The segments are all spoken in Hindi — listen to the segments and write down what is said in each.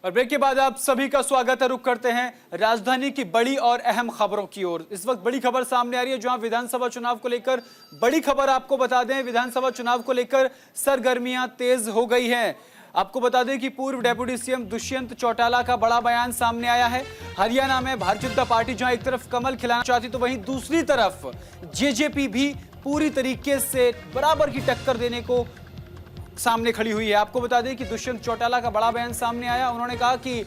और ब्रेक के बाद आप सभी का स्वागत है। रुक करते हैं राजधानी की बड़ी और अहम खबरों की ओर। इस वक्त बड़ी खबर सामने आ रही है जहां विधानसभा चुनाव को लेकर बड़ी खबर आपको बता दें, विधानसभा चुनाव को लेकर सरगर्मियां तेज हो गई हैं। आपको बता दें कि पूर्व डेप्यूटी सीएम दुष्यंत चौटाला का बड़ा बयान सामने आया है। हरियाणा में भारतीय जनता पार्टी जहां एक तरफ कमल खिलाना चाहती तो वहीं दूसरी तरफ जेजेपी भी पूरी तरीके से बराबर की टक्कर देने को सामने खड़ी हुई है। आपको बता दें कि दुष्यंत चौटाला का बड़ा बयान सामने आया। उन्होंने कहा कि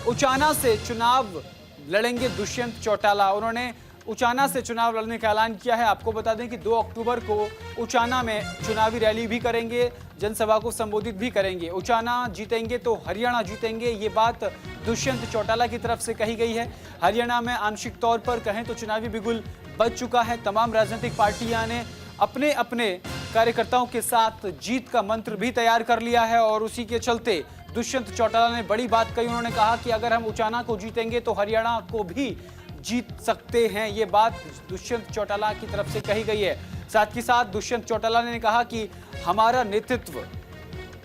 उचाना से चुनाव लड़ेंगे दुष्यंत चौटाला। उन्होंने उचाना से चुनाव लड़ने का ऐलान किया है। आपको बता दें कि 2 अक्टूबर को उचाना में चुनावी रैली भी करेंगे, जनसभा को संबोधित भी करेंगे। उचाना जीतेंगे तो हरियाणा जीतेंगे, ये बात दुष्यंत चौटाला की तरफ से कही गई है। हरियाणा में आंशिक तौर पर कहें तो चुनावी बिगुल बज चुका है। तमाम राजनीतिक पार्टियां ने अपने अपने कार्यकर्ताओं के साथ जीत का मंत्र भी तैयार कर लिया है और उसी के चलते दुष्यंत चौटाला ने बड़ी बात कही। उन्होंने कहा कि अगर हम उचाना को जीतेंगे तो हरियाणा को भी जीत सकते हैं। ये बात दुष्यंत चौटाला की तरफ से कही गई है। साथ ही साथ दुष्यंत चौटाला ने कहा कि हमारा नेतृत्व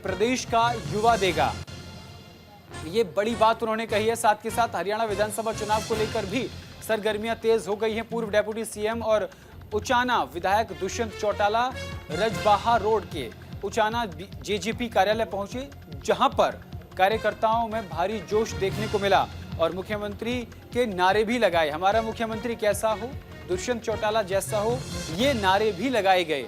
प्रदेश का युवा देगा, ये बड़ी बात उन्होंने कही है। साथ के साथ हरियाणा विधानसभा चुनाव को लेकर भी सरगर्मियां तेज हो गई हैं। पूर्व डेप्यूटी सीएम और उचाना विधायक दुष्यंत चौटाला रजबाहा रोड के उचाना जेजेपी कार्यालय पहुंचे, जहां पर कार्यकर्ताओं में भारी जोश देखने को मिला और मुख्यमंत्री के नारे भी लगाए। हमारा मुख्यमंत्री कैसा हो, दुष्यंत चौटाला जैसा हो, ये नारे भी लगाए गए।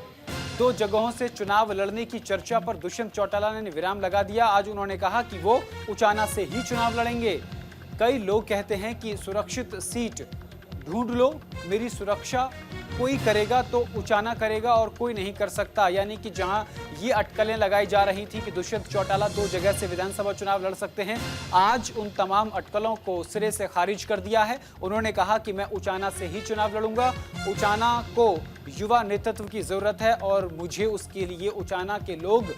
2 जगहों से चुनाव लड़ने की चर्चा पर दुष्यंत चौटाला ने विराम लगा दिया। आज उन्होंने कहा कि वो उचाना से ही चुनाव लड़ेंगे। कई लोग कहते हैं कि सुरक्षित सीट ढूंढ लो, मेरी सुरक्षा कोई करेगा तो उचाना करेगा और कोई नहीं कर सकता। यानी कि जहां ये अटकलें लगाई जा रही थी कि दुष्यंत चौटाला 2 जगह से विधानसभा चुनाव लड़ सकते हैं, आज उन तमाम अटकलों को सिरे से खारिज कर दिया है। उन्होंने कहा कि मैं उचाना से ही चुनाव लड़ूंगा। उचाना को युवा नेतृत्व की जरूरत है और मुझे उसके लिए उचाना के लोग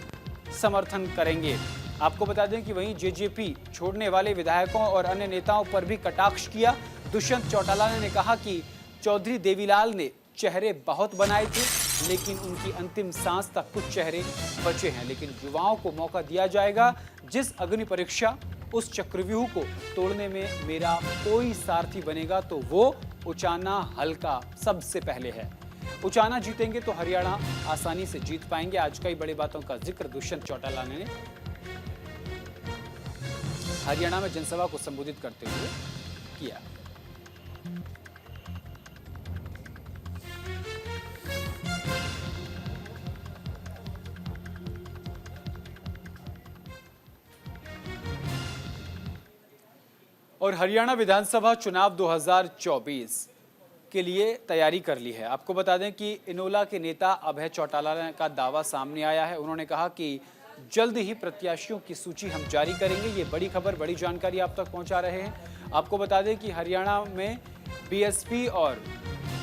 समर्थन करेंगे। आपको बता दें कि वहीं जेजेपी छोड़ने वाले विधायकों और अन्य नेताओं पर भी कटाक्ष किया। दुष्यंत चौटाला ने कहा कि चौधरी देवीलाल ने चेहरे बहुत बनाए थे, लेकिन उनकी अंतिम सांस तक कुछ चेहरे बचे हैं। लेकिन युवाओं को मौका दिया जाएगा। जिस अग्नि परीक्षा उस चक्रव्यूह को तोड़ने में मेरा कोई सारथी बनेगा तो वो उचाना हल्का सबसे पहले है। उचाना जीतेंगे तो हरियाणा आसानी से जीत पाएंगे। आज कई बड़ी बातों का जिक्र दुष्यंत चौटाला ने हरियाणा में जनसभा को संबोधित करते हुए किया। और हरियाणा विधानसभा चुनाव 2024 के लिए तैयारी कर ली है। आपको बता दें कि इनेलो के नेता अभय चौटाला का दावा सामने आया है। उन्होंने कहा कि जल्द ही प्रत्याशियों की सूची हम जारी करेंगे। ये बड़ी खबर, बड़ी जानकारी आप तक पहुंचा रहे हैं। आपको बता दें कि हरियाणा में बीएसपी और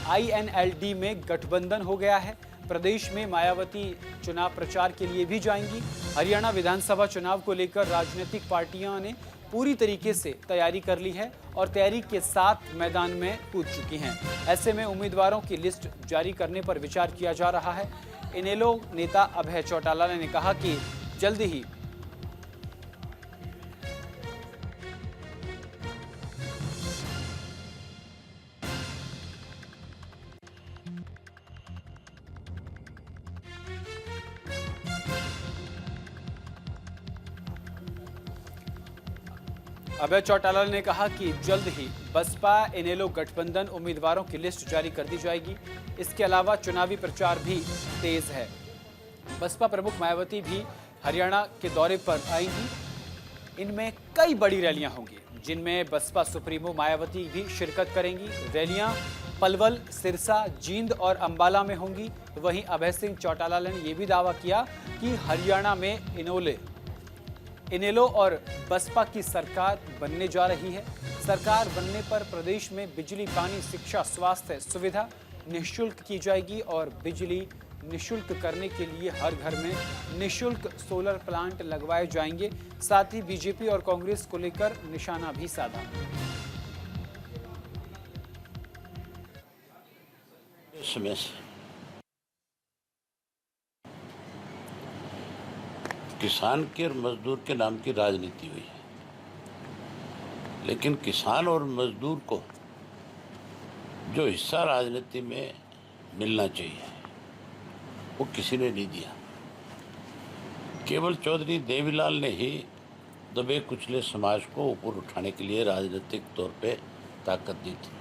आईएनएलडी में गठबंधन हो गया है। प्रदेश में मायावती चुनाव प्रचार के लिए भी जाएंगी। हरियाणा विधानसभा चुनाव को लेकर राजनीतिक पार्टियां ने पूरी तरीके से तैयारी कर ली है और तैयारी के साथ मैदान में कूद चुकी हैं। ऐसे में उम्मीदवारों की लिस्ट जारी करने पर विचार किया जा रहा है। इनेलो नेता अभय चौटाला ने कहा कि जल्द ही अभय चौटाला ने कहा कि जल्द ही बसपा इनेलो गठबंधन उम्मीदवारों की लिस्ट जारी कर दी जाएगी। इसके अलावा चुनावी प्रचार भी तेज है। बसपा प्रमुख मायावती भी हरियाणा के दौरे पर आएंगी। इनमें कई बड़ी रैलियां होंगी, जिनमें बसपा सुप्रीमो मायावती भी शिरकत करेंगी। रैलियां पलवल, सिरसा, जींद और अंबाला में होंगी। वहीं अभय सिंह चौटाला ने यह भी दावा किया कि हरियाणा में इनेलो और बसपा की सरकार बनने जा रही है। सरकार बनने पर प्रदेश में बिजली, पानी, शिक्षा, स्वास्थ्य सुविधा निःशुल्क की जाएगी और बिजली निःशुल्क करने के लिए हर घर में निःशुल्क सोलर प्लांट लगवाए जाएंगे। साथ ही बीजेपी और कांग्रेस को लेकर निशाना भी साधा। किसान के और मजदूर के नाम की राजनीति हुई है। लेकिन किसान और मजदूर को जो हिस्सा राजनीति में मिलना चाहिए वो किसी ने नहीं दिया। केवल चौधरी देवीलाल ने ही दबे कुचले समाज को ऊपर उठाने के लिए राजनीतिक तौर पे ताकत दी थी।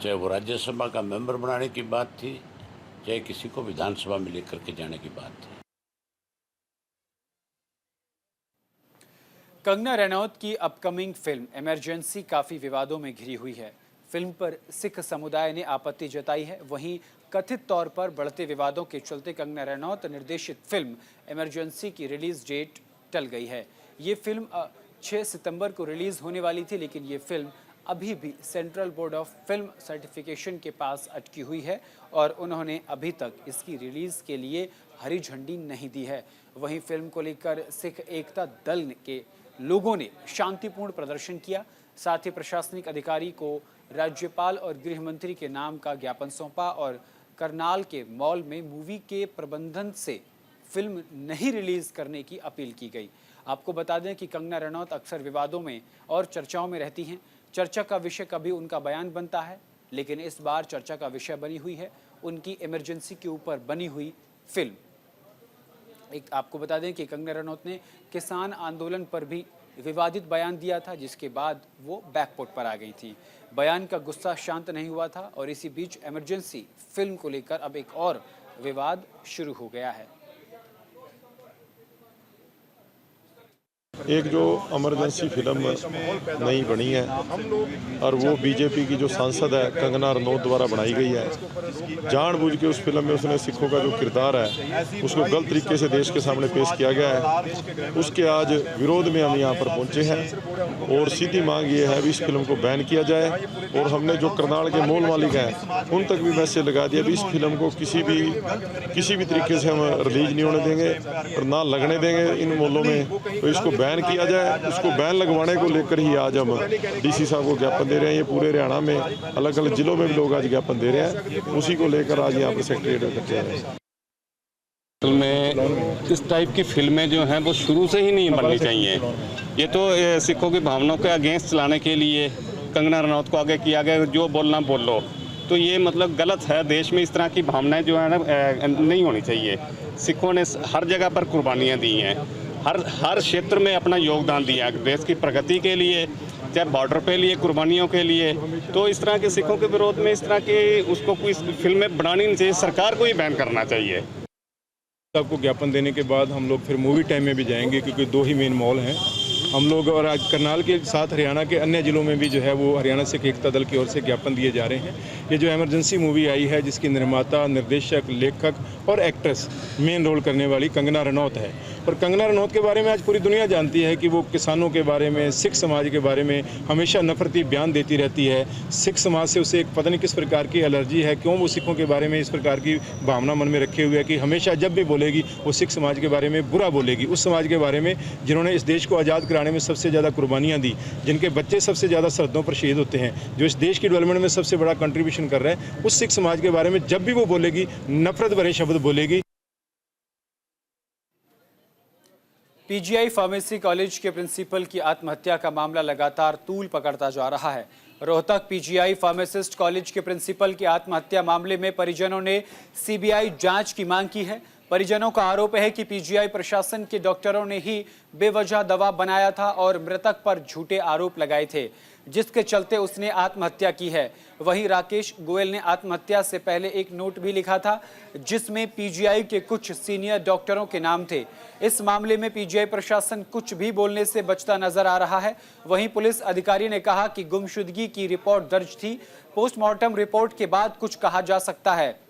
चाहे वो राज्यसभा का मेंबर बनाने की बात थी, चाहे किसी को विधानसभा में लेकर के जाने की बात थी। कंगना रनौत की अपकमिंग फिल्म इमरजेंसी काफी विवादों में घिरी हुई है। फिल्म पर सिख समुदाय ने आपत्ति जताई है। वहीं कथित तौर पर बढ़ते विवादों के चलते कंगना रनौत निर्देशित फिल्म इमरजेंसी की रिलीज डेट टल गई है। ये फिल्म 6 सितंबर को रिलीज होने वाली थी, लेकिन ये फिल्म अभी भी central board of film certification के पास अटकी हुई है और उन्होंने अभी तक इसकी रिलीज के लिए हरी झंडी नहीं दी है। वहीं फिल्म को लेकर सिख एकता दल के लोगों ने शांतिपूर्ण प्रदर्शन किया। साथ ही प्रशासनिक अधिकारी को राज्यपाल और गृह मंत्री के नाम का ज्ञापन सौंपा और करनाल के मॉल में मूवी के प्रबंधन से फिल्म नहीं रिलीज करने की अपील की गई। आपको बता दें कि कंगना रनौत अक्सर विवादों में और चर्चाओं में रहती हैं। चर्चा का विषय कभी उनका बयान बनता है, लेकिन इस बार चर्चा का विषय बनी हुई है उनकी इमरजेंसी के ऊपर बनी हुई फिल्म। आपको बता दें कि कंगना रनौत ने किसान आंदोलन पर भी विवादित बयान दिया था, जिसके बाद वो बैकफुट पर आ गई थी। बयान का गुस्सा शांत नहीं हुआ था और इसी बीच इमरजेंसी फिल्म को लेकर अब एक और विवाद शुरू हो गया है। एक जो इमरजेंसी फिल्म नई बनी है और वो बीजेपी की जो सांसद है कंगना रनौत द्वारा बनाई गई है। जानबूझ के उस फिल्म में उसने सिखों का जो किरदार है उसको गलत तरीके से देश के सामने पेश किया गया है। उसके आज विरोध में हम यहाँ पर पहुँचे हैं और सीधी मांग ये है भी इस फिल्म को बैन किया जाए। और हमने जो करनाल के मॉल मालिक हैं उन तक भी मैसेज लगा दिया भी इस फिल्म को किसी भी तरीके से हम रिलीज नहीं होने देंगे और ना लगने देंगे इन मॉलों में। तो इसको बैन किया जाए। उसको बैन लगवाने को लेकर ही आज हम डीसी साहब को ज्ञापन दे रहे हैं। ये पूरे हरियाणा में अलग अलग जिलों में भी लोग आज ज्ञापन दे रहे हैं। उसी को लेकर आज यहाँ पर सेक्रेटरीट इकट्ठे हैं। में इस टाइप की फिल्में जो हैं वो शुरू से ही नहीं बननी चाहिए। ये तो सिखों की भावनाओं के अगेंस्ट चलाने के लिए कंगना रनौत को आगे किया गया, जो बोलना बोल लो, तो ये मतलब गलत है। देश में इस तरह की भावनाएं जो है ना नहीं होनी चाहिए। सिखों ने हर जगह पर कुर्बानियाँ दी हैं, हर क्षेत्र में अपना योगदान दिया देश की प्रगति के लिए, चाहे बॉर्डर पे लिए कुर्बानियों के लिए। तो इस तरह के सिखों के विरोध में इस तरह के उसको कोई फिल्में बनानी नहीं चाहिए, सरकार को ही बैन करना चाहिए। आपको ज्ञापन देने के बाद हम लोग फिर मूवी टाइम में भी जाएंगे, क्योंकि 2 ही मेन मॉल हैं हम लोग। और आज करनाल के साथ हरियाणा के अन्य जिलों में भी जो है वो हरियाणा सिख एकता दल की ओर से ज्ञापन दिए जा रहे हैं। ये जो इमरजेंसी मूवी आई है जिसकी निर्माता, निर्देशक, लेखक और एक्ट्रेस मेन रोल करने वाली कंगना रनौत है। और कंगना रनौत के बारे में आज पूरी दुनिया जानती है कि वो किसानों के बारे में, सिख समाज के बारे में हमेशा नफरती बयान देती रहती है। सिख समाज से उसे एक पता नहीं किस प्रकार की एलर्जी है, क्यों वो सिखों के बारे में इस प्रकार की भावना मन में रखे हुए है कि हमेशा जब भी बोलेगी वो सिख समाज के बारे में बुरा बोलेगी। उस समाज के बारे में जिन्होंने इस देश को आज़ाद कराने में सबसे ज़्यादा कुर्बानियाँ दी, जिनके बच्चे सबसे ज़्यादा सरहदों पर शहीद होते हैं, जो इस देश की डेवलपमेंट में सबसे बड़ा कंट्रीब्यूशन कर रहे हैं, उस सिख समाज के बारे में जब भी वो बोलेगी नफरत भरे शब्द बोलेगी। पीजीआई फार्मेसी कॉलेज के प्रिंसिपल की आत्महत्या का मामला लगातार तूल पकड़ता जा रहा है। रोहतक पीजीआई फार्मासिस्ट कॉलेज के प्रिंसिपल की आत्महत्या मामले में परिजनों ने सीबीआई जांच की मांग की है। परिजनों का आरोप है कि पीजीआई प्रशासन के डॉक्टरों ने ही बेवजह दवा बनाया था और मृतक पर झूठे आरोप लगाए थे, जिसके चलते उसने आत्महत्या की है। वहीं राकेश गोयल ने आत्महत्या से पहले एक नोट भी लिखा था जिसमें पीजीआई के कुछ सीनियर डॉक्टरों के नाम थे। इस मामले में पीजीआई प्रशासन कुछ भी बोलने से बचता नजर आ रहा है। वहीं पुलिस अधिकारी ने कहा कि गुमशुदगी की रिपोर्ट दर्ज थी, पोस्टमार्टम रिपोर्ट के बाद कुछ कहा जा सकता है।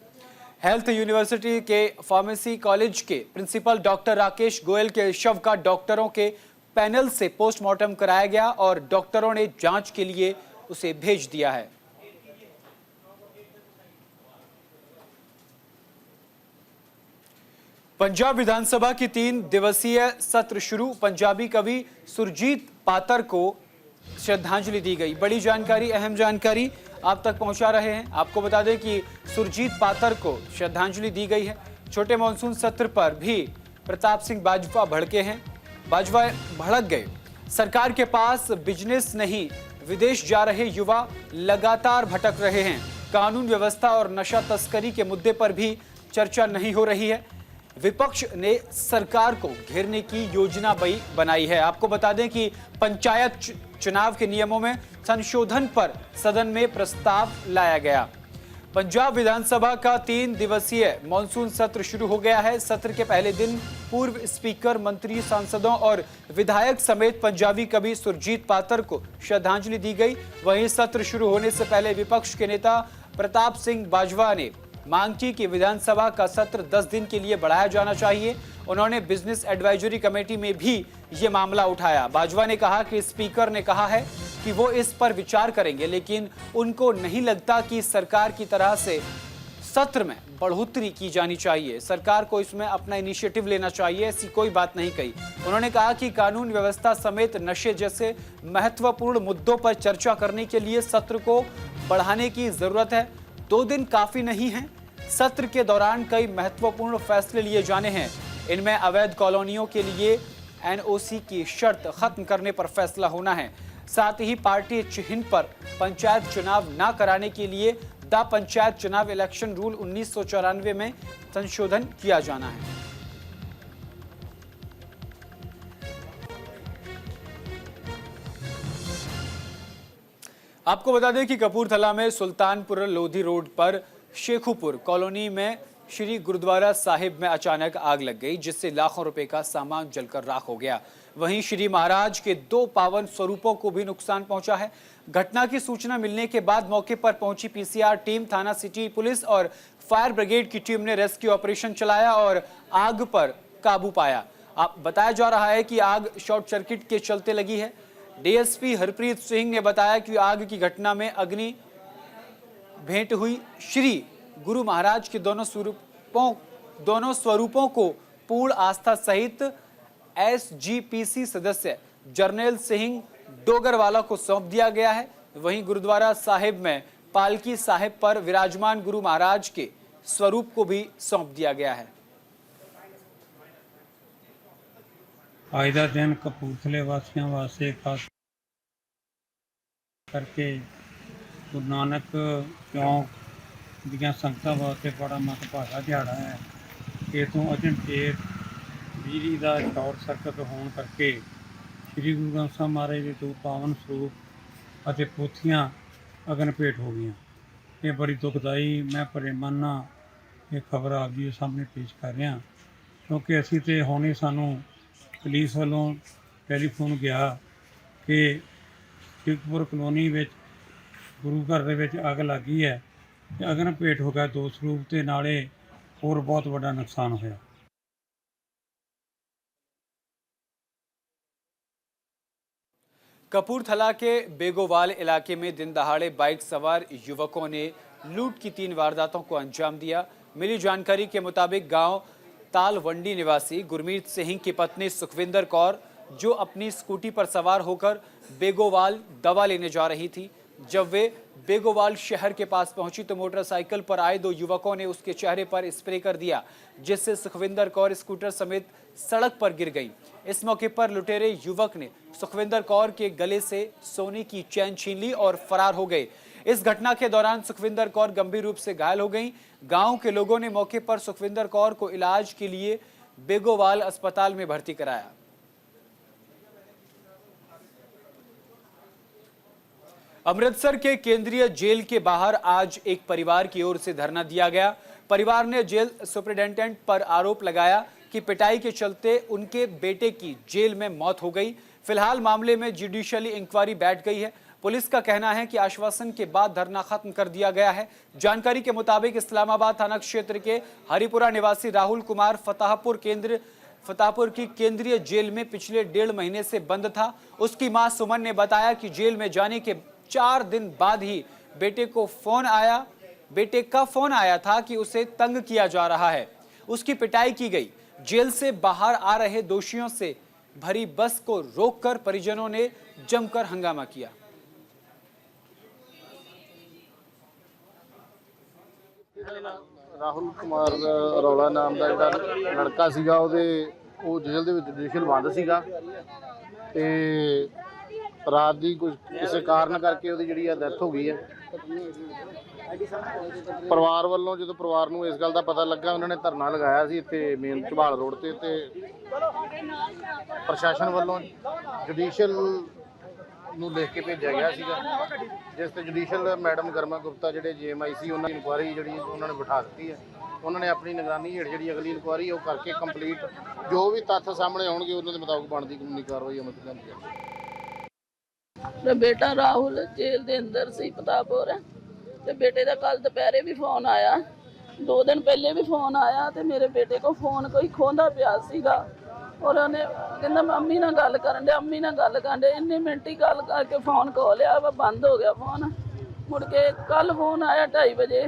हेल्थ यूनिवर्सिटी के फार्मेसी कॉलेज के प्रिंसिपल डॉक्टर राकेश गोयल के शव का डॉक्टरों के पैनल से पोस्टमार्टम कराया गया और डॉक्टरों ने जांच के लिए उसे भेज दिया है। पंजाब विधानसभा की 3 दिवसीय सत्र शुरू। पंजाबी कवि सुरजीत पातर को श्रद्धांजलि दी गई। बड़ी जानकारी, अहम जानकारी आप तक पहुंचा रहे हैं। आपको बता दें कि सुरजीत पातर को श्रद्धांजलि दी गई है। छोटे मानसून सत्र पर भी प्रताप सिंह बाजवा भड़के हैं, बाजवा भड़क गए। सरकार के पास बिजनेस नहीं, विदेश जा रहे युवा लगातार भटक रहे हैं। कानून व्यवस्था और नशा तस्करी के मुद्दे पर भी चर्चा नहीं हो रही है। विपक्ष ने सरकार को घेरने की योजना बनाई है। आपको बता दें कि पंचायत चुनाव के नियमों में संशोधन पर सदन में प्रस्ताव लाया गया। पंजाब विधानसभा का 3 दिवसीय मॉनसून सत्र शुरू हो गया है। सत्र के पहले दिन पूर्व स्पीकर, मंत्री, सांसदों और विधायक समेत पंजाबी कवि सुरजीत पातर को श्रद्धांजलि दी गई। वहीं सत्र शुरू होने से पहले विपक्ष के नेता प्रताप सिंह बाजवा ने मांग की कि विधानसभा का सत्र 10 दिन के लिए बढ़ाया जाना चाहिए। उन्होंने बिजनेस एडवाइजरी कमेटी में भी ये मामला उठाया। बाजवा ने कहा कि स्पीकर ने कहा है कि वो इस पर विचार करेंगे, लेकिन उनको नहीं लगता कि सरकार की तरह से सत्र में बढ़ोतरी की जानी चाहिए। सरकार को इसमें अपना इनिशिएटिव लेना चाहिए, ऐसी कोई बात नहीं कही। उन्होंने कहा कि कानून व्यवस्था समेत नशे जैसे महत्वपूर्ण मुद्दों पर चर्चा करने के लिए सत्र को बढ़ाने की जरूरत है। 2 दिन काफी नहीं है। सत्र के दौरान कई महत्वपूर्ण फैसले लिए जाने हैं। इनमें अवैध कॉलोनियों के लिए एनओसी की शर्त खत्म करने पर फैसला होना है। साथ ही पार्टी चिन्ह पर पंचायत चुनाव न कराने के लिए द पंचायत चुनाव इलेक्शन रूल 1994 में संशोधन किया जाना है। आपको बता दें कि कपूरथला में सुल्तानपुर लोधी रोड पर शेखुपुर कॉलोनी में श्री गुरुद्वारा साहिब में अचानक आग लग गई, जिससे लाखों रुपए का सामान जलकर राख हो गया। वहीं श्री महाराज के 2 पावन स्वरूपों को भी नुकसान पहुंचा है। घटना की सूचना मिलने के बाद मौके पर पहुंची पीसीआर टीम, थाना सिटी पुलिस और फायर ब्रिगेड की टीम ने रेस्क्यू ऑपरेशन चलाया और आग पर काबू पाया। बताया जा रहा है कि आग शॉर्ट सर्किट के चलते लगी है। डीएसपी हरप्रीत सिंह ने बताया कि आग की घटना में अग्नि भेंट हुई। श्री गुरु महाराज के दोनों स्वरूपों को पूर्ण आस्था सहित एसजीपीसी सदस्य जर्नैल सिंह डोगरवाला को सौंप दिया गया है। वहीं गुरुद्वारा साहिब में पालकी साहिब पर विराजमान गुरु महाराज के स्वरूप को भी सौंप दिया गया है। आज का दिन कपूरथले वासियों वास्ते खास करके गुरु नानक चौंक दियां संगतां वास्ते बड़ा मतभागा दिहाड़ा है। इतों अजनटेर बिजली का शॉर्ट सर्किट होने करके श्री गुरु ग्रंथ साहिब महाराज के 2 पावन स्वरूप और पोथियां अगन भेंट हो गई। ये बड़ी दुखदाई, मैं परेमाना ये खबर आप जी सामने पेश कर रहा, क्योंकि असी तो हुणे सानू पुलिस वालों टैलीफोन गया कि शेखपुर कलोनी में गुरु घर दे विच अग लग गई है। अगन भेंट हो गया 2 स्वरूप के नाले होर बहुत बड़ा नुकसान होया। कपूरथला के बेगोवाल इलाके में दिन दहाड़े बाइक सवार युवकों ने लूट की 3 वारदातों को अंजाम दिया। मिली जानकारी के मुताबिक गांव तालवंडी निवासी गुरमीत सिंह की पत्नी सुखविंदर कौर, जो अपनी स्कूटी पर सवार होकर बेगोवाल दवा लेने जा रही थी, जब वे बेगोवाल शहर के पास पहुंची तो मोटरसाइकिल पर आए 2 युवकों ने उसके चेहरे पर स्प्रे कर दिया, जिससे सुखविंदर कौर स्कूटर समेत सड़क पर गिर गई। इस मौके पर लुटेरे युवक ने सुखविंदर कौर के गले से सोने की चैन छीन ली और फरार हो गए। इस घटना के दौरान सुखविंदर कौर गंभीर रूप से घायल हो गईं। गांव के लोगों ने मौके पर सुखविंदर कौर को इलाज के लिए बेगोवाल अस्पताल में भर्ती कराया। अमृतसर के केंद्रीय जेल के बाहर आज एक परिवार की ओर से धरना दिया गया। परिवार ने जेल सुपरिटेंडेंट पर आरोप लगाया कि पिटाई के चलते उनके बेटे की जेल में मौत हो गई। फिलहाल मामले में जुडिशियली इंक्वायरी बैठ गई है। पुलिस का कहना है कि आश्वासन के बाद धरना खत्म कर दिया गया है। जानकारी के मुताबिक इस्लामाबाद थाना क्षेत्र के हरिपुरा निवासी राहुल कुमार फतेहपुर की केंद्रीय जेल में पिछले 1.5 महीने से बंद था। उसकी मां सुमन ने बताया कि जेल में जाने के 4 दिन बाद ही बेटे का फोन आया था कि उसे तंग किया जा रहा है, उसकी पिटाई की गई। जेल से बाहर आ रहे दोषियों से भरी बस को रोककर परिजनों ने जमकर हंगामा किया। राहुल कुमार रौला नाम का ਜਿਹੜਾ ਲੜਕਾ ਸੀਗਾ ਉਹ ਜੇਲ੍ਹ ਦੇ ਵਿੱਚ ਜੁਡੀਸ਼ੀਅਲ ਬੰਦ ਸੀਗਾ ਤੇ ਰਾਤ ਦੀ ਕੁਝ ਕਿਸੇ ਕਾਰਨ ਕਰਕੇ ਉਹਦੀ ਜਿਹੜੀ ਆ ਡੈਥ ਹੋ ਗਈ ਹੈ। ਪਰਿਵਾਰ ਵੱਲੋਂ ਜਦੋਂ ਪਰਿਵਾਰ ਨੂੰ ਇਸ ਗੱਲ ਦਾ ਪਤਾ ਲੱਗਾ, ਉਹਨਾਂ ਨੇ ਧਰਨਾ ਲਗਾਇਆ ਸੀ ਇੱਥੇ ਮੇਨ ਝਬਾਲ ਰੋਡ ਤੇ ਪ੍ਰਸ਼ਾਸਨ ਵੱਲੋਂ ਜੁਡੀਸ਼ੀਅਲ ਨੂੰ ਲਿਖ ਕੇ ਭੇਜਿਆ ਗਿਆ ਸੀਗਾ, ਜਿਸ ਤੇ ਜੁਡੀਸ਼ੀਅਲ ਮੈਡਮ ਗਰਮਾ ਗੁਪਤਾ ਜਿਹੜੇ JMIC ਉਹਨਾਂ ਦੀ ਇਨਕੁਆਇਰੀ ਜਿਹੜੀ ਉਹਨਾਂ ਨੇ ਬਿਠਾ ਦਿੱਤੀ ਹੈ। ਉਹਨਾਂ ਨੇ ਆਪਣੀ ਨਿਗਰਾਨੀ ਹੇਠ ਜਿਹੜੀ ਅਗਲੀ ਇਨਕੁਆਇਰੀ ਉਹ ਕਰਕੇ ਕੰਪਲੀਟ ਜੋ ਵੀ ਤੱਥ ਸਾਹਮਣੇ ਆਉਣਗੇ ਉਹਨਾਂ ਦੇ ਮੁਤਾਬਕ ਬਣਦੀ ਕਾਨੂੰਨੀ ਕਾਰਵਾਈ ਅਮਲ ਚ ਲਿਆਂਦੀ ਜਾਵੇਗੀ। ਮੇਰਾ ਬੇਟਾ ਰਾਹੁਲ ਜੇਲ੍ਹ ਦੇ ਅੰਦਰ ਸੀ ਪ੍ਰਤਾਪਪੁਰ, ਤੇ ਬੇਟੇ ਦਾ ਕੱਲ ਦੁਪਹਿਰੇ ਵੀ ਫੋਨ ਆਇਆ, 2 ਦਿਨ ਪਹਿਲੇ ਵੀ ਫੋਨ ਆਇਆ, ਤੇ ਮੇਰੇ ਬੇਟੇ ਕੋ ਫੋਨ ਕੋਈ ਖੋਂਦਾ ਪਿਆ ਸੀਗਾ, ਔਰ ਉਹਨੇ ਕਹਿੰਦਾ ਮੰਮੀ ਨਾਲ ਗੱਲ ਕਰਨ ਦੇ, ਅੰਮੀ ਨਾਲ ਗੱਲ ਕਰਨ ਦੇ, ਇੰਨੇ ਮਿੰਟ ਹੀ ਗੱਲ ਕਰਕੇ ਫੋਨ ਖੋ ਲਿਆ ਵਾ, ਬੰਦ ਹੋ ਗਿਆ ਫੋਨ। ਮੁੜ ਕੇ ਕੱਲ ਫੋਨ ਆਇਆ 2:30 ਵਜੇ,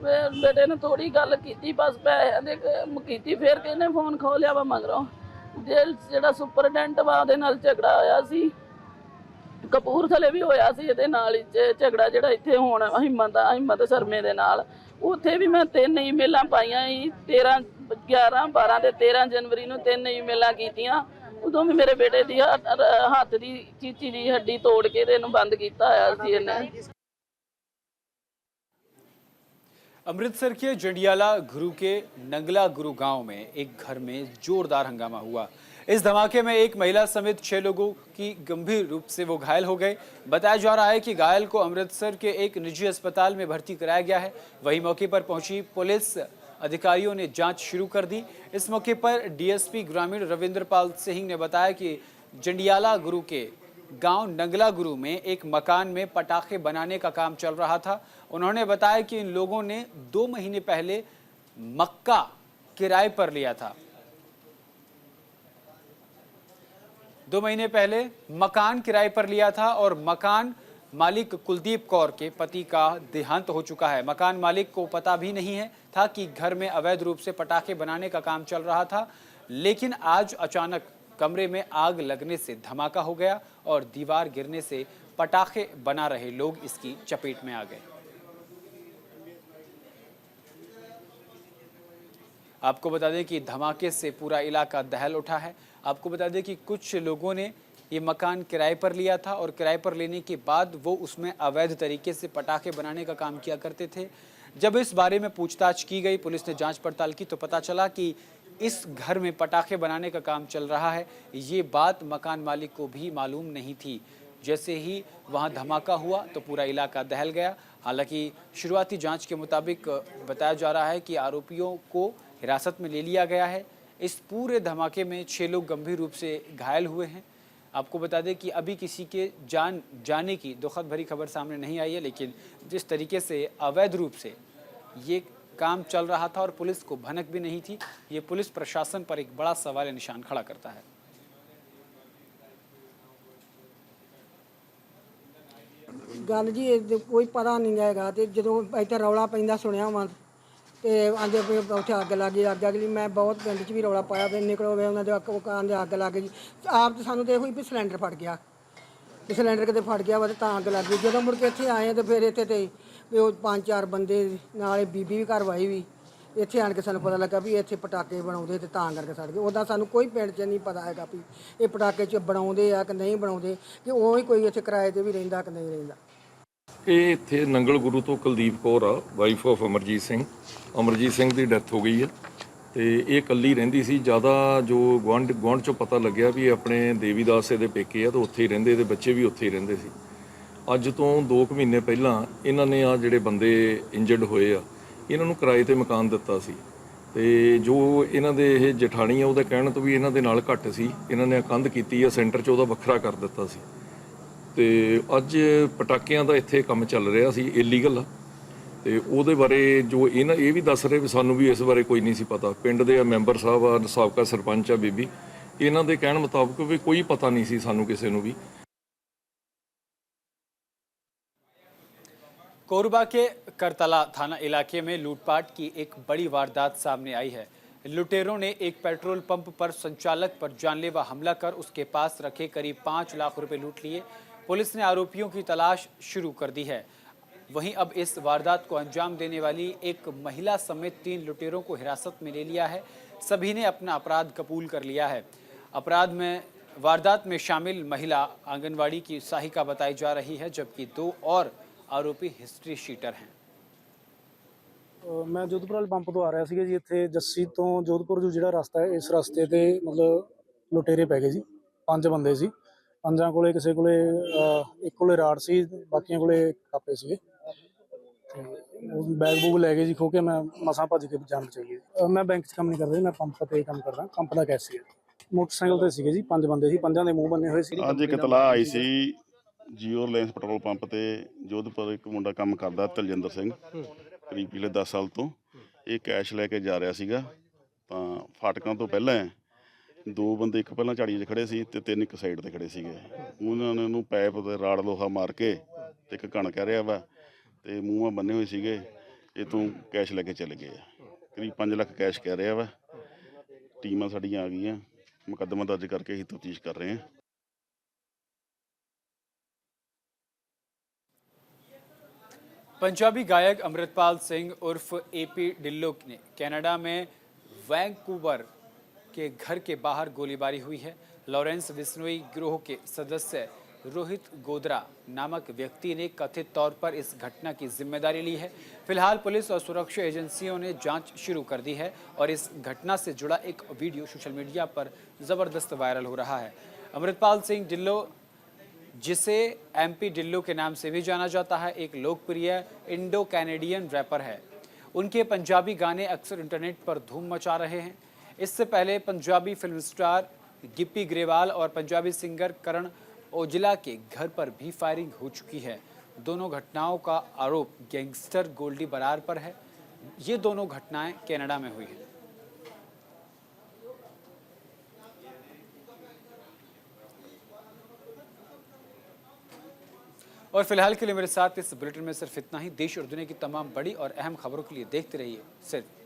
ਬੇਟੇ ਨੇ ਥੋੜੀ ਗੱਲ ਕੀਤੀ ਬਸ ਪੈਸਿਆਂ ਦੇ ਕੀਤੀ, ਫਿਰ ਕਿਹਨੇ ਫੋਨ ਖੋ ਲਿਆ ਵਾ ਮਗਰੋਂ। ਜੇਲ੍ਹ ਜਿਹੜਾ ਸੁਪਰਡੈਂਟ ਵਾ ਉਹਦੇ ਨਾਲ ਝਗੜਾ ਹੋਇਆ ਸੀ, ਕਪੂਰਥਲੇ ਵੀ ਹੋਇਆ ਸੀ ਇਹਦੇ ਨਾਲ ਹੀ ਝਗੜਾ, ਜਿਹੜਾ ਇੱਥੇ ਹੁਣ ਹਿੰਮਤ ਸ਼ਰਮੇ ਦੇ ਨਾਲ। ਉੱਥੇ ਵੀ ਮੈਂ 3 ਈਮੇਲਾਂ ਪਾਈਆਂ ਸੀ, 13, 11, 12 ਤੇ 13 ਜਨਵਰੀ ਨੂੰ 3 ਈਮੇਲਾਂ ਕੀਤੀਆਂ। ਉਦੋਂ ਵੀ ਮੇਰੇ ਬੇਟੇ ਦੀ ਹੱਥ ਦੀ ਚੀਚੀ ਦੀ ਹੱਡੀ ਤੋੜ ਕੇ ਤੇ ਇਹਨੂੰ ਬੰਦ ਕੀਤਾ ਹੋਇਆ ਸੀ ਇਹਨੇ। अमृतसर के जंडियाला गुरु के नंगला गुरु गांव में एक घर में जोरदार हंगामा हुआ। इस धमाके में एक महिला समेत 6 लोगों की गंभीर रूप से वो घायल हो गए। बताया जा रहा है कि घायल को अमृतसर के एक निजी अस्पताल में भर्ती कराया गया है। वहीं मौके पर पहुंची पुलिस अधिकारियों ने जांच शुरू कर दी। इस मौके पर DSP ग्रामीण रविंद्रपाल सिंह ने बताया कि जंडियाला गुरु के गांव नंगला गुरु में एक मकान में पटाखे बनाने का काम चल रहा था। उन्होंने बताया कि इन लोगों ने 2 महीने पहले मक्का किराए पर लिया था। 2 महीने पहले मकान किराए पर लिया था और मकान मालिक कुलदीप कौर के पति का देहांत हो चुका है। मकान मालिक को पता भी नहीं है था कि घर में अवैध रूप से पटाखे बनाने का काम चल रहा था, लेकिन आज अचानक कमरे में आग लगने से धमाका हो गया और दीवार गिरने से पटाखे बना रहे लोग इसकी चपेट में आ गए। आपको बता दें कि धमाके से पूरा इलाका दहल उठा है। आपको बता दें कि कुछ लोगों ने ये मकान किराए पर लिया था और किराए पर लेने के बाद वो उसमें अवैध तरीके से पटाखे बनाने का काम किया करते थे। जब इस बारे में पूछताछ की गई, पुलिस ने जांच पड़ताल की, तो पता चला कि इस घर में पटाखे बनाने का काम चल रहा है। ये बात मकान मालिक को भी मालूम नहीं थी। जैसे ही वहां धमाका हुआ तो पूरा इलाका दहल गया। हालांकि शुरुआती जांच के मुताबिक बताया जा रहा है कि आरोपियों को हिरासत में ले लिया गया है। इस पूरे धमाके में 6 लोग गंभीर रूप से घायल हुए हैं। आपको बता दें कि अभी किसी के जान जाने की दुखद भरी खबर सामने नहीं आई है, लेकिन जिस तरीके से अवैध रूप से ये काम चल रहा था और पुलिस को भनक भी नहीं थी, ये पुलिस प्रशासन पर एक बड़ा सवाल निशान खड़ा करता है। गल जी कोई पता नहीं हैगा, तो जो इतना रौला पैंदा सुनिया वा तो आंदे उत्थे अग लग गई। अगली मैं बहुत पिंड च भी रौला पाया फिर निकलो वे उन्होंने आंदे अग लग गई। आप तो सानू तो भी सिलेंडर फट गया, तो सिलेंडर कितने फट गया वा तो अग लग गई। जो मुड़ के इत्थे आए तो फिर इत्थे भी 5-4 बंदे नाल बीबी भी घर वाई भी इत्थे आण के सानू पता लगा भी इत्थे पटाके बनाउंदे ते तां करके सड़ गए। उदां सानू कोई पिंड च नहीं पता हैगा भी ये पटाके च बनाउंदे आ कि नहीं बनाउंदे, कि उही कोई इत्थे किराए ते भी रहिंदा कि नहीं रहिंदा। ਇਹ ਇੱਥੇ ਨੰਗਲ ਗੁਰੂ ਤੋਂ ਕੁਲਦੀਪ ਕੌਰ ਆ, wife of Amarjit Singh the death ਹੋ ਗਈ ਆ ਤੇ ਇਹ ਇਕੱਲੀ ਰਹਿੰਦੀ ਸੀ। ਜ਼ਿਆਦਾ ਜੋ ਗੁਆਂਢ ਚੋਂ ਪਤਾ ਲੱਗਿਆ ਵੀ ਇਹ ਆਪਣੇ ਦੇਵੀਦਾਸ ਦੇ ਪੇਕੇ ਆ ਤੇ ਉੱਥੇ ਹੀ ਰਹਿੰਦੇ, ਤੇ ਬੱਚੇ ਵੀ ਉੱਥੇ ਹੀ ਰਹਿੰਦੇ ਸੀ। ਅੱਜ ਤੋਂ 2 ਮਹੀਨੇ ਪਹਿਲਾਂ ਇਹਨਾਂ ਨੇ ਆ ਜਿਹੜੇ ਬੰਦੇ ਇੰਜਰਡ ਹੋਏ ਆ ਇਹਨਾਂ ਨੂੰ ਕਿਰਾਏ ਤੇ ਮਕਾਨ ਦਿੱਤਾ ਸੀ, ਤੇ ਜੋ ਇਹਨਾਂ ਦੇ ਇਹ ਜਠਾਣੀ ਆ ਉਹਦੇ ਕਹਿਣ ਤੋਂ ਵੀ ਇਹਨਾਂ ਦੇ ਨਾਲ ਘੱਟ ਸੀ, ਇਹਨਾਂ ਨੇ ਕੰਧ ਕੀਤੀ ਆ ਸੈਂਟਰ 'ਚ ਉਹਦਾ ਵੱਖਰਾ ਕਰ ਦਿੱਤਾ ਸੀ। ਤੇ ਅੱਜ ਪਟਾਕਿਆਂ ਦਾ ਇੱਥੇ ਕੰਮ ਚੱਲ ਰਿਹਾ ਸੀ ਇਲੀਗਲ, ਤੇ ਉਹਦੇ ਬਾਰੇ ਜੋ ਇਹ ਵੀ ਦੱਸ ਰਹੇ ਵੀ ਸਾਨੂੰ ਵੀ ਇਸ ਬਾਰੇ ਕੋਈ ਨਹੀਂ ਸੀ ਪਤਾ। ਪਿੰਡ ਦੇ ਮੈਂਬਰ ਸਾਹਿਬ ਆ, ਸਾਬਕਾ ਸਰਪੰਚ ਆ ਬੀਬੀ, ਇਹਨਾਂ ਦੇ ਕਹਿਣ ਮੁਤਾਬਕ ਵੀ ਕੋਈ ਪਤਾ ਨਹੀਂ ਸੀ ਸਾਨੂੰ ਕਿਸੇ ਨੂੰ ਵੀ। कोरबा के करतला थाना इलाके में लूटपाट की एक बड़ी वारदात सामने आई है। लुटेरों ने एक पेट्रोल पंप पर संचालक पर जानलेवा हमला कर उसके पास रखे करीब 5 लाख रुपए लूट लिए। पुलिस ने आरोपियों की तलाश शुरू कर दी है। वहीं अब इस वारदात को अंजाम देने वाली एक महिला समेत 3 लुटेरों को हिरासत में ले लिया है। सभी ने अपना अपराध कबूल कर लिया है। अपराध में वारदात में शामिल महिला आंगनवाड़ी की सहायिका बताई जा रही है, जबकि 2 और आरोपी हिस्ट्री शीटर हैं। मैं जोधपुर वाले पंप तो आ रहा ਸੀਗਾ ਜੀ ਇੱਥੇ ਜੱਸੀ ਤੋਂ ਜੋਧਪੁਰ ਜੋ ਜਿਹੜਾ ਰਸਤਾ ਹੈ ਇਸ ਰਸਤੇ ਤੇ ਮਤਲਬ ਲੁਟੇਰੇ ਪੈ ਗਏ ਜੀ 5 ਬੰਦੇ ਸੀ। ਪੰਜਾਂ ਕੋਲੇ ਕਿਸੇ ਕੋਲੇ ਇੱਕ ਕੋਲੇ ਰਾੜ ਸੀ, ਬਾਕੀਆਂ ਕੋਲੇ ਕਾਪੇ ਸੀਗੇ ਤੇ ਉਹ ਬੈਗ ਬੂਗ ਲੈ ਗਏ ਜੀ ਖੋ ਕੇ। ਮੈਂ ਮਸਾਂ ਭੱਜ ਕੇ ਜਾਨ ਬਚਾਈ। ਮੈਂ ਬੈਂਕ 'ਚ ਕੰਮ ਨਹੀਂ ਕਰਦਾ ਜੀ, ਮੈਂ ਪੰਪ ਤੇ ਕੰਮ ਕਰਦਾ, ਪੰਪ ਦਾ ਕੈਸ਼ੀਅਰ। ਮੋਟਰਸਾਈਕਲ ਤੇ ਸੀਗੇ ਜੀ 5 ਬੰਦੇ ਸੀ, ਪੰਜਾਂ ਦੇ ਮੂੰਹ ਬੰਨੇ ਹੋਏ ਸੀ। ਅੱਜ ਇੱਕ ਇਤਲਾਹ ਆਈ ਸੀ ਜੀਓ ਰਿਲਾਇੰਸ ਪੈਟਰੋਲ ਪੰਪ ਤੇ ਜੋਧਪੁਰ ਇੱਕ ਮੁੰਡਾ ਕੰਮ ਕਰਦਾ ਤਲਜਿੰਦਰ ਸਿੰਘ, ਕਰੀਬ ਪਿਛਲੇ 10 ਸਾਲ ਤੋਂ। ਇਹ ਕੈਸ਼ ਲੈ ਕੇ ਜਾ ਰਿਹਾ ਸੀਗਾ ਤਾਂ ਫਾਟਕਾਂ ਤੋਂ ਪਹਿਲਾਂ 2 ਬੰਦੇ, ਇੱਕ ਪਹਿਲਾਂ ਝਾੜੀ 'ਚ ਖੜੇ ਸੀ ਤੇ 3 ਇੱਕ ਸਾਈਡ ਤੇ ਖੜੇ ਸੀਗੇ। ਉਹਨਾਂ ਨੇ ਉਹਨੂੰ ਪੈਪ ਤੇ ਰਾੜ ਲੋਹਾ ਮਾਰ ਕੇ ਤੇ ਇੱਕ ਘਣ ਕਹਿ ਰਿਹਾ ਵਾ ਤੇ ਮੂੰਹਾਂ ਬੰਨੇ ਹੋਏ ਸੀਗੇ, ਇਹ ਤੋਂ ਕੈਸ਼ ਲੈ ਕੇ ਚਲੇ ਗਏ ਆ। ਕਰੀਬ 5 ਲੱਖ ਕੈਸ਼ ਕਹਿ ਰਿਹਾ ਵਾ। ਟੀਮਾਂ ਸਾਡੀਆਂ ਆ ਗਈਆਂ, ਮੁਕੱਦਮਾ ਦਰਜ ਕਰਕੇ ਅਸੀਂ ਤਫਤੀਸ਼ ਕਰ ਰਹੇ ਹਾਂ। पंजाबी गायक अमृतपाल सिंह उर्फ एपी ढिल्लो ने कनाडा में वैंकूवर के घर के बाहर गोलीबारी हुई है। लॉरेंस बिश्नोई गिरोह के सदस्य रोहित गोदरा नामक व्यक्ति ने कथित तौर पर इस घटना की जिम्मेदारी ली है। फिलहाल पुलिस और सुरक्षा एजेंसियों ने जांच शुरू कर दी है और इस घटना से जुड़ा एक वीडियो सोशल मीडिया पर ज़बरदस्त वायरल हो रहा है। अमृतपाल सिंह ढिल्लो, जिसे एमपी ढिल्लो के नाम से भी जाना जाता है, एक लोकप्रिय इंडो कैनेडियन रैपर है। उनके पंजाबी गाने अक्सर इंटरनेट पर धूम मचा रहे हैं। इससे पहले पंजाबी फिल्म स्टार गिप्पी ग्रेवाल और पंजाबी सिंगर करण औजला के घर पर भी फायरिंग हो चुकी है। दोनों घटनाओं का आरोप गैंगस्टर गोल्डी बरार पर है। ये दोनों घटनाएं कनाडा में हुई हैं। और फिलहाल के लिए मेरे साथ इस बुलेटिन में सिर्फ इतना ही। देश और दुनिया की तमाम बड़ी और अहम खबरों के लिए देखते रहिए सिर्फ